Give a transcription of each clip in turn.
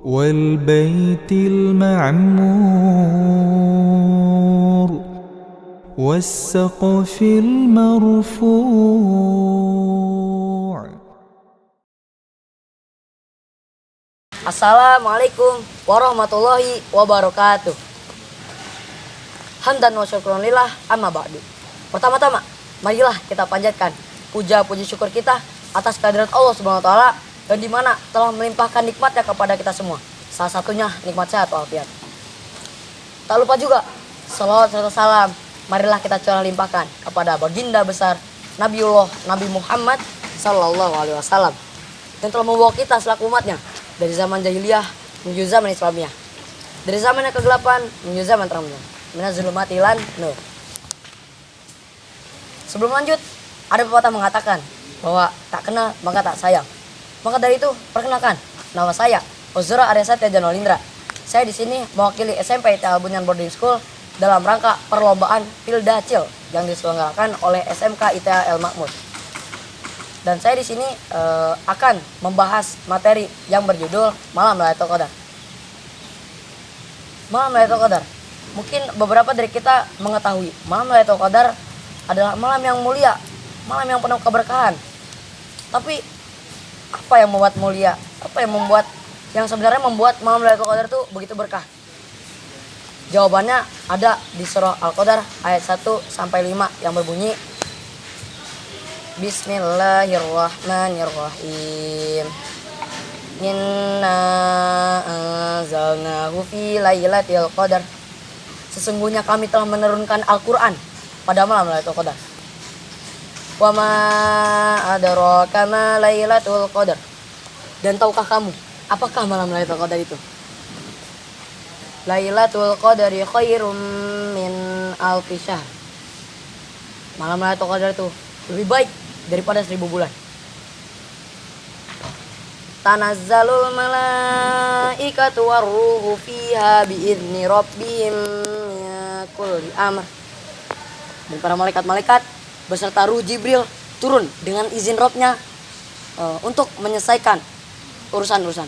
والبيت المعمور والسقف المرفوع. Assalamualaikum warahmatullahi wabarakatuh. Hamdan wa syukron lillah amma ba'du. Pertama-tama, marilah kita panjatkan puja-puji syukur kita atas kehadirat Allah Subhanahu wa taala dan di mana telah melimpahkan nikmatnya kepada kita semua. Salah satunya nikmat sehat walafiat. Tak lupa juga salawat serta salam marilah kita curah limpahkan kepada baginda besar Nabi Muhammad sallallahu alaihi wasallam yang telah membawa kita selaku umatnya dari zaman jahiliyah menuju zaman Islamiyah, dari zaman yang kegelapan menuju zaman terangnya, minaz zulumati ilan nur. Sebelum lanjut, ada pepatah mengatakan bahwa tak kenal maka tak sayang. Maka dari itu, perkenalkan, nama saya Uzra Arya Satya Janolindra. Saya di sini mewakili SMP ITA Al-Bunyan Boarding School dalam rangka perlombaan Pildacil yang diselenggarakan oleh SMK ITA El Makmur. Dan saya di sini akan membahas materi yang berjudul Malam Lailatul Qadar. Malam Lailatul Qadar. Mungkin beberapa dari kita mengetahui Malam Lailatul Qadar adalah malam yang mulia, malam yang penuh keberkahan. Tapi apa yang membuat mulia? Apa yang sebenarnya membuat Malam Lailatul Qadar itu begitu berkah? Jawabannya ada di surah Al-Qadar ayat 1 sampai 5 yang berbunyi Bismillahirrahmanirrahim. Inna anzalnahu fi lailatul qadar. Sesungguhnya kami telah menurunkan Al-Qur'an pada malam Lailatul Qadar. Wa ma adraka ma lailatul qadar. Dan tahukah kamu apakah malam Lailatul Qadar itu? Lailatul Qadari khairum min alfi syahr. Malam Lailatul Qadar itu lebih baik daripada 1000 bulan. Tanazzalul malaikatu warruhu fiha biizni rabbihim min kulli amr. Dan para malaikat-malaikat beserta Ruh Jibril turun dengan izin Rabb-nya untuk menyelesaikan urusan-urusan.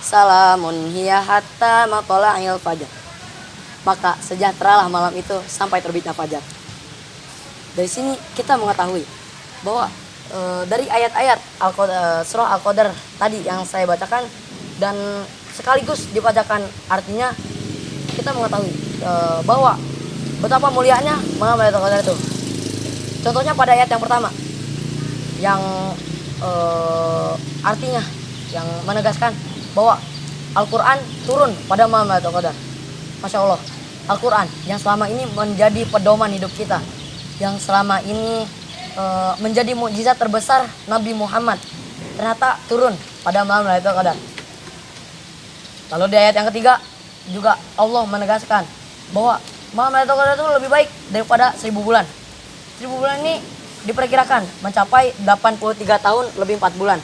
Salamun hiya hatta matla'il fajar. Maka sejahteralah malam itu sampai terbitnya fajar. Dari sini kita mengetahui bahwa dari ayat-ayat surah Al-Qadar tadi yang saya bacakan dan sekaligus dibacakan artinya, kita mengetahui bahwa betapa mulianya malam Lailatul Qadar itu. Contohnya pada ayat yang pertama yang artinya yang menegaskan bahwa Al-Quran turun pada malam Lailatul Qadar. Masya Allah, Al-Quran yang selama ini menjadi pedoman hidup kita, yang selama ini menjadi mukjizat terbesar Nabi Muhammad, ternyata turun pada malam Lailatul Qadar. Lalu di ayat yang ketiga juga Allah menegaskan bahwa malam Lailatul Qadar itu lebih baik daripada 1000 bulan. 1000 bulan ini diperkirakan mencapai 83 tahun lebih 4 bulan.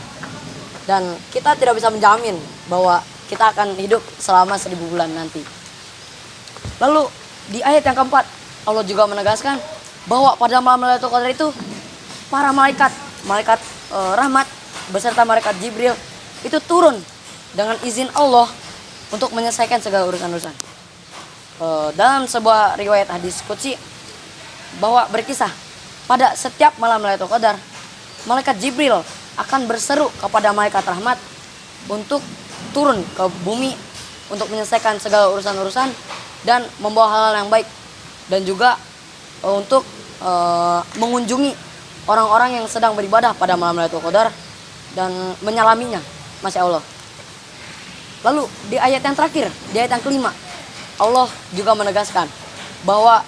Dan kita tidak bisa menjamin bahwa kita akan hidup selama 1000 bulan nanti. Lalu di ayat yang keempat Allah juga menegaskan bahwa pada malam Lailatul Qadar itu para malaikat rahmat beserta malaikat Jibril itu turun dengan izin Allah untuk menyelesaikan segala urusan-urusan. Dalam sebuah riwayat hadis qudsi bahwa berkisah pada setiap malam Lailatul Qadar malaikat Jibril akan berseru kepada malaikat rahmat untuk turun ke bumi untuk menyelesaikan segala urusan-urusan dan membawa hal-hal yang baik, dan juga untuk mengunjungi orang-orang yang sedang beribadah pada malam Lailatul Qadar dan menyalaminya. Masya Allah. Lalu di ayat yang terakhir, di ayat yang kelima, Allah juga menegaskan bahwa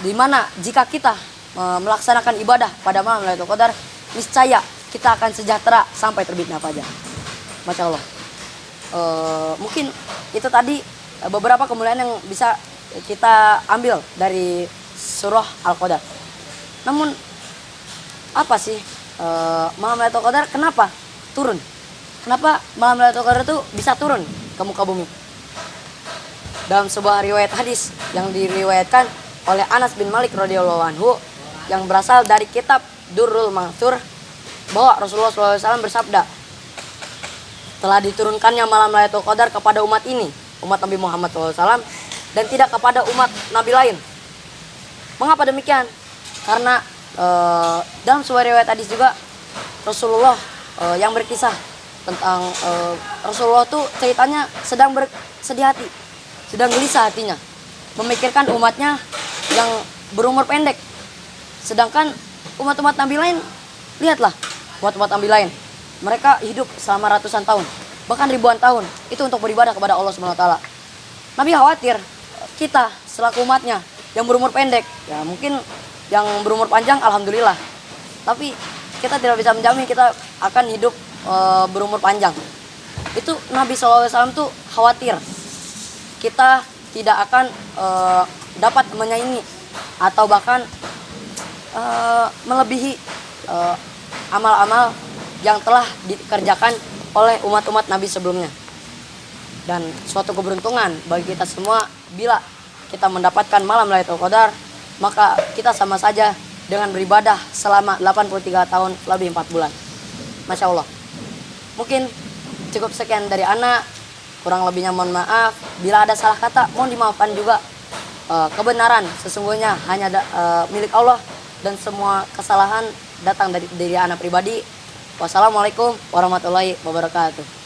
di mana jika kita melaksanakan ibadah pada malam Lailatul Qadar, niscaya kita akan sejahtera sampai terbitnya fajar. Masya Allah. Mungkin itu tadi beberapa kemuliaan yang bisa kita ambil dari surah Al-Qadar. Namun apa sih malam Lailatul Qadar kenapa turun? Kenapa malam Lailatul Qadar itu bisa turun ke muka bumi? Dalam sebuah riwayat hadis yang diriwayatkan oleh Anas bin Malik radhiyallahu anhu yang berasal dari kitab Durrul Mansur bahwa Rasulullah SAW bersabda, telah diturunkannya malam Lailatul Qadar kepada umat ini, umat Nabi Muhammad SAW, dan tidak kepada umat Nabi lain. Mengapa demikian? Karena dalam sebuah riwayat hadis juga Rasulullah yang berkisah tentang Rasulullah tuh ceritanya sedang bersedih hati, sedang gelisah hatinya, memikirkan umatnya yang berumur pendek. Sedangkan umat-umat Nabi lain, lihatlah umat-umat Nabi lain, mereka hidup selama ratusan tahun, bahkan ribuan tahun, itu untuk beribadah kepada Allah SWT. Nabi khawatir kita selaku umatnya yang berumur pendek, ya mungkin yang berumur panjang alhamdulillah, tapi kita tidak bisa menjamin kita akan hidup berumur panjang. Itu Nabi SAW tuh khawatir kita tidak akan dapat menyaingi atau bahkan melebihi amal-amal yang telah dikerjakan oleh umat-umat Nabi sebelumnya. Dan suatu keberuntungan bagi kita semua bila kita mendapatkan malam Lailatul Qadar, maka kita sama saja dengan beribadah selama 83 tahun lebih 4 bulan. Masya Allah. Mungkin cukup sekian dari Ana, kurang lebihnya mohon maaf. Bila ada salah kata mohon dimaafkan juga. Kebenaran sesungguhnya hanya milik Allah, dan semua kesalahan datang dari diri Ana pribadi. Wassalamualaikum warahmatullahi wabarakatuh.